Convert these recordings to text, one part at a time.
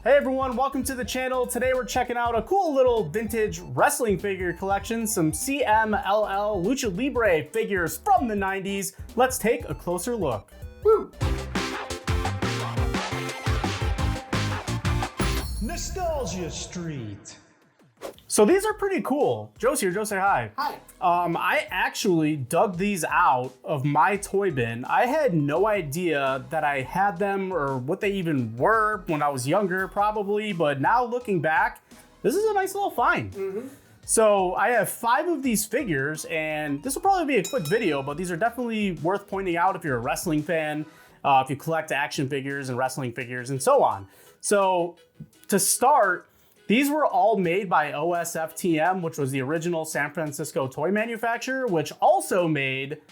Hey everyone, welcome to the channel. Today we're checking out a cool little vintage wrestling figure collection, some CMLL Luche Libre figures from the 90s. Let's take a closer look. Woo! Nostalgia Street. So these are pretty cool. Joe's here. Joe, say hi. Hi. I actually dug these out of my toy bin. I had no idea that I had them or what they even were when I was younger, probably. But now looking back, this is a nice little find. Mm-hmm. So I have 5 of these figures, and this will probably be a quick video, but these are definitely worth pointing out if you're a wrestling fan, if you collect action figures and wrestling figures and so on. So to start, these were all made by OSFTM, which was the original San Francisco toy manufacturer, which also made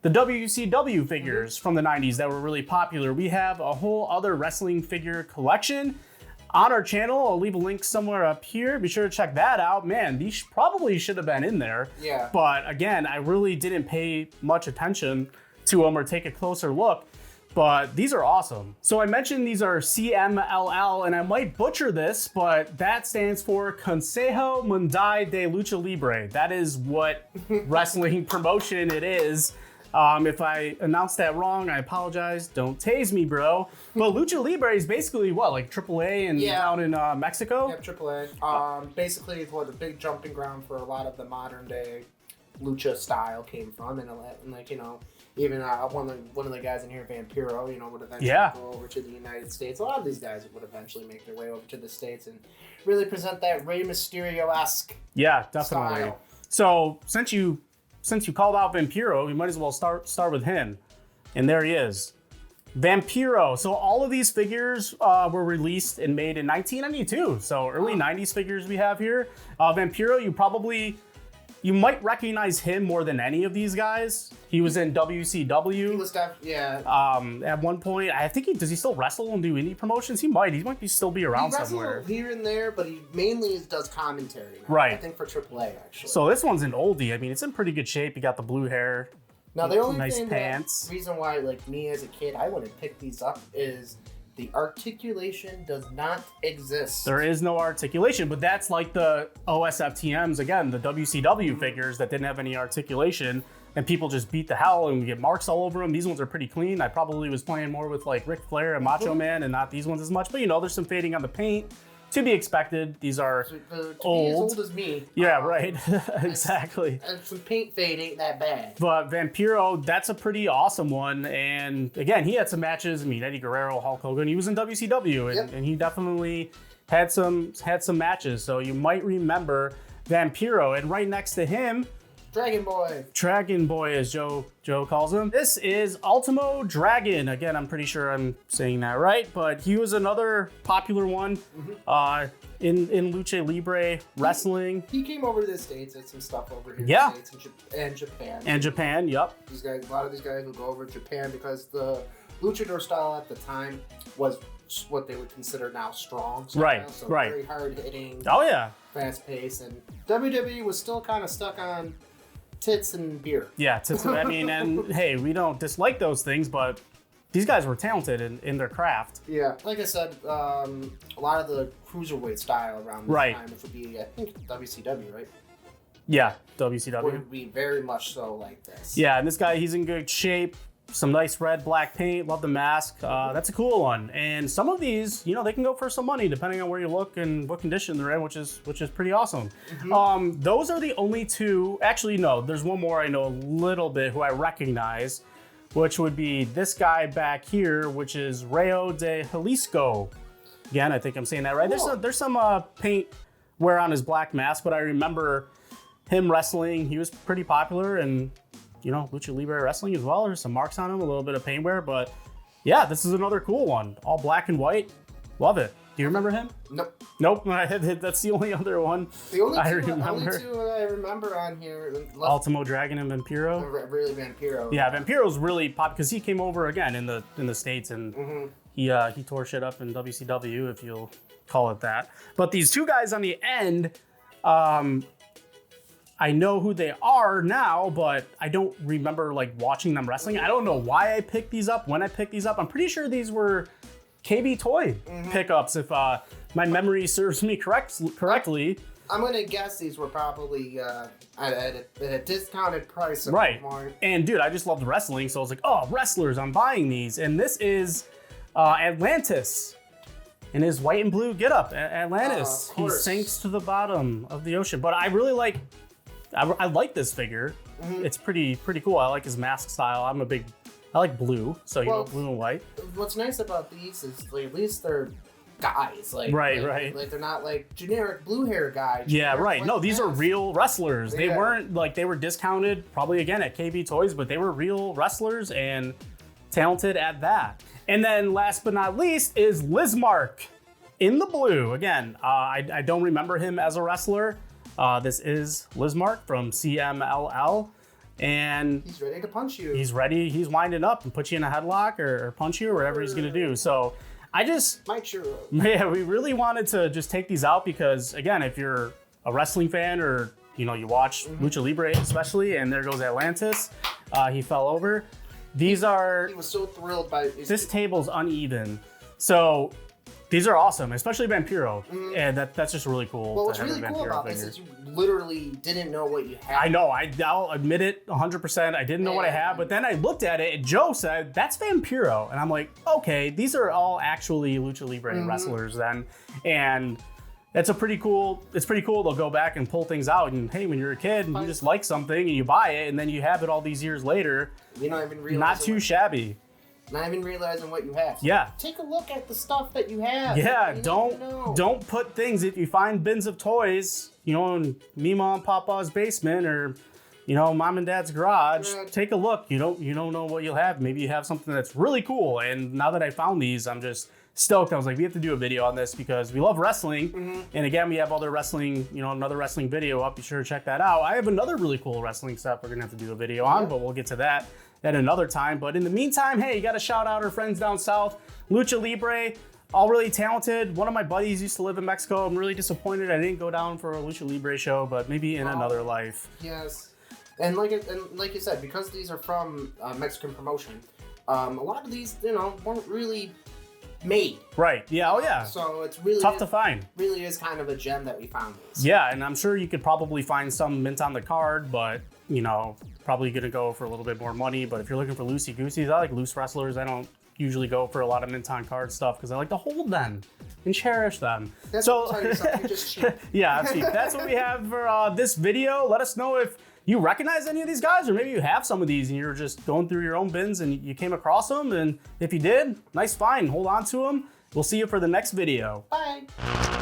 the WCW figures from the 90s that were really popular. We have a whole other wrestling figure collection on our channel. I'll leave a link somewhere up here. Be sure to check that out. Man, these probably should have been in there. Yeah. But again, I really didn't pay much attention to them or take a closer look. But these are awesome. So I mentioned these are CMLL, and I might butcher this, but that stands for Consejo Mundial de Lucha Libre. That is what wrestling promotion it is. If I announced that wrong, I apologize. Don't tase me, bro. But Lucha Libre is basically what, like AAA and down in Mexico? Yeah, AAA. Basically, it's where the big jumping ground for a lot of the modern day lucha style came from, and like, you know, even one of the guys in here, Vampiro, you know, would eventually go over to the United States. A lot of these guys would eventually make their way over to the States and really present that Rey Mysterio-esque definitely style. So since you called out Vampiro, we might as well start with him. And there he is. Vampiro. So all of these figures were released and made in 1992. So early 90s figures we have here. Vampiro, you might recognize him more than any of these guys. He was in WCW. He was yeah. At one point, I think does he still wrestle and do indie promotions? He might still be around somewhere. Here and there, but he mainly does commentary now. Right. I think for AAA, actually. So this one's an oldie. I mean, it's in pretty good shape. You got the blue hair. Now the only nice pants. Reason why, like me as a kid, I wouldn't pick these up is the articulation does not exist. There is no articulation, but that's like the OSFTMs, again, the WCW figures that didn't have any articulation, and people just beat the hell and we get marks all over them. These ones are pretty clean. I probably was playing more with like Ric Flair and Macho Man and not these ones as much, but you know, there's some fading on the paint. To be expected. These are to old. Be as old as me. Yeah, right. Exactly. And some paint fade ain't that bad. But Vampiro, that's a pretty awesome one. And again, he had some matches. I mean, Eddie Guerrero, Hulk Hogan. He was in WCW, and he definitely had some matches. So you might remember Vampiro. And right next to him, Dragon Boy. Dragon Boy, as Joe calls him. This is Ultimo Dragon. Again, I'm pretty sure I'm saying that right, but he was another popular one in Lucha Libre wrestling. He came over to the States, did some stuff over here in the States and Japan. And Japan, yep. These guys, a lot of these guys would go over to Japan because the luchador style at the time was what they would consider now strong style. Right, so right. Very hard hitting. Oh yeah. Fast paced, and WWE was still kind of stuck on tits and beer. Yeah, I mean, and hey, we don't dislike those things, but these guys were talented in their craft. Yeah, like I said, a lot of the cruiserweight style around this time, which would be, I think, WCW, right? Yeah, WCW. Would be very much so like this. Yeah, and this guy, he's in good shape. Some nice red, black paint. Love the mask. That's a cool one. And some of these, you know, they can go for some money depending on where you look and what condition they're in, which is pretty awesome. Those are the only 2. Actually, no, there's one more I know a little bit who I recognize, which would be this guy back here, which is Rayo de Jalisco. Again, I think I'm saying that right. Cool. There's some paint wear on his black mask, but I remember him wrestling. He was pretty popular, and you know, Lucha Libre wrestling as well. There's some marks on him, a little bit of paint wear, but yeah, this is another cool one. All black and white. Love it. Do you remember him? Nope. Nope. That's the only other one the only I two, remember. Only 2 I remember on here. Ultimo Dragon and Vampiro. Really Vampiro. Yeah, Vampiro's really pop because he came over again in the States, and he tore shit up in WCW, if you'll call it that. But these 2 guys on the end, I know who they are now, but I don't remember like watching them wrestling. I don't know why I picked these up, when I picked these up. I'm pretty sure these were KB toy pickups, if my memory serves me correctly. I'm gonna guess these were probably at a discounted price. Right. And dude, I just loved wrestling, so I was like, oh, wrestlers, I'm buying these. And this is Atlantis in his white and blue getup. Atlantis, he sinks to the bottom of the ocean. But I really like, I like this figure. It's pretty cool. I like his mask style. I like blue, so you know, blue and white. What's nice about these is like, at least they're guys, like they're not like generic blue hair guys. Yeah, right. No, these are real wrestlers. They weren't like, they were discounted probably again at KB Toys, but they were real wrestlers and talented at that. And then last but not least is Lizmark in the blue. Again, I don't remember him as a wrestler. This is Lizmark from CMLL. And he's ready to punch you. He's ready. He's winding up and put you in a headlock or punch you or whatever he's going to do. So I just, yeah, we really wanted to just take these out because, again, if you're a wrestling fan or, you know, you watch Lucha Libre especially, and there goes Atlantis, he fell over. He was so thrilled by this table's uneven. So these are awesome, especially Vampiro. And that's just really cool. Well, what's really cool about this is you literally didn't know what you had. I know. I'll admit it 100%. I didn't know what I had, but then I looked at it and Joe said, that's Vampiro. And I'm like, okay, these are all actually Lucha Libre wrestlers then. And it's pretty cool. They'll go back and pull things out. And hey, when you're a kid and you just like something and you buy it and then you have it all these years later, you don't even realize not too shabby. Not even realizing what you have. So yeah. Take a look at the stuff that you have. Yeah, don't put things, if you find bins of toys, you know, in Mima and Papa's basement or, you know, Mom and Dad's garage, take a look. You don't know what you'll have. Maybe you have something that's really cool. And now that I found these, I'm just stoked. I was like, we have to do a video on this because we love wrestling. And again, we have other wrestling, you know, another wrestling video up. Be sure to check that out. I have another really cool wrestling stuff we're gonna have to do a video on, but we'll get to that at another time. But in the meantime, hey, you got to shout out our friends down south, Lucha Libre, all really talented. One of my buddies used to live in Mexico. I'm really disappointed I didn't go down for a Lucha Libre show, but maybe in another life. Yes, and like you said, because these are from Mexican promotion, a lot of these, you know, weren't really made. Right. Yeah. Oh yeah. So it's really tough to find. Really is kind of a gem that we found these. Yeah, and I'm sure you could probably find some mint on the card, but you know, probably gonna go for a little bit more money. But if you're looking for loosey gooseys, I like loose wrestlers. I don't usually go for a lot of mint on card stuff because I like to hold them and cherish them. That's so what you're just cheap. Yeah, cheap. That's what we have for this video. Let us know if you recognize any of these guys, or maybe you have some of these and you're just going through your own bins and you came across them. And if you did, nice find. Hold on to them. We'll see you for the next video. Bye.